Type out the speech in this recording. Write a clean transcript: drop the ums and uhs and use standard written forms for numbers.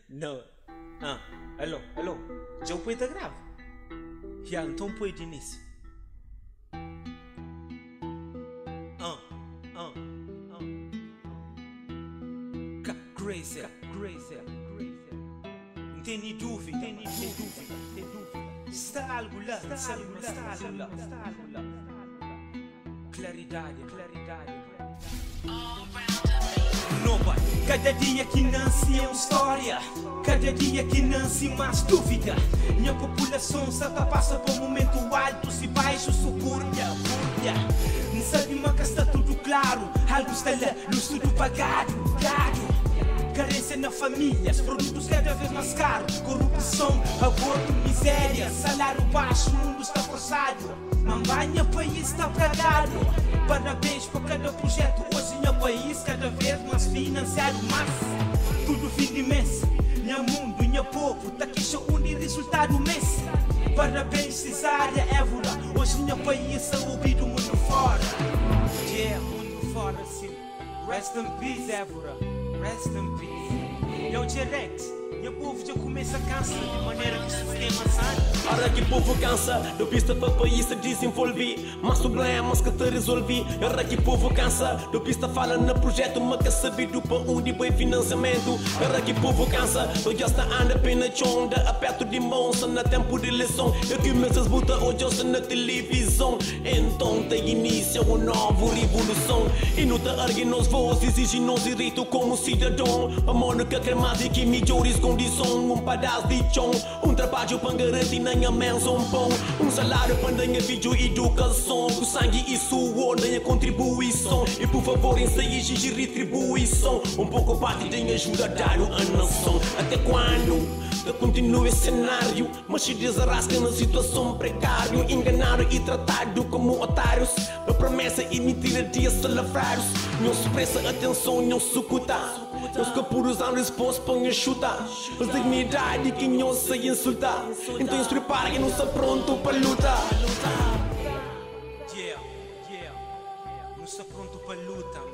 Não. Alô, alô. Já o poeta grave? Já, então põe de início. Crazy. Não tem nem dúvida. Está algo lá. Claridade. Nova, cada dia que nasce é uma história. Cada dia que nasce mais dúvida. Minha população só passa por momentos altos e baixos, sucúrbia. Não sabe mas está tudo claro. Algo está lá no estudo pagado. Carência na família, os produtos cada vez mais caros. Corrupção, aborto, miséria, salário baixo, o mundo está forçado. Mambanha, país está pregado. Parabéns por cada projeto. Hoje meu país cada vez mais financiado. Mas tudo fim de mês. Minha mundo, minha povo, tá aqui show de resultado mês. Parabéns Cesária, Évora. Hoje meu país é ouvido mundo fora. Mundo fora sim. Rest in peace, Évora. Rest in peace. Eu direct, meu povo já começa a cansar de maneira que o sistema sai. Ora que o povo cansa, do pista para o país se desenvolver. Mas problemas que te resolvi. Ora que o povo cansa, do pista fala no projeto, mas que sabido para onde vai financiamento. Ora que o povo cansa, do já está anda pena chonda, aperto de mão, só na tempo de lição. Eu que meses buta hoje só na televisão. Então tem início uma nova revolução. E não te ergue nos vozes, exige nos direitos como cidadão. A mônica cremada que melhores condições. Pedaço de chão, trabalho para garantir na menção pão. Salário para dar vídeo e educação. Com sangue e suor na contribuição. E por favor exigir retribuição. Pouco parte de ajuda a dar a nação. Até quando? Continua esse cenário, mas se desarrasca na situação precária. Enganado e tratado como otários. A promessa e mentira de salafrários. Não se presta atenção, não se escuta. Os capuros não resposta para chutar. A dignidade que não se insultar. Então se prepara e não está pronto para lutar. Não está pronto para luta.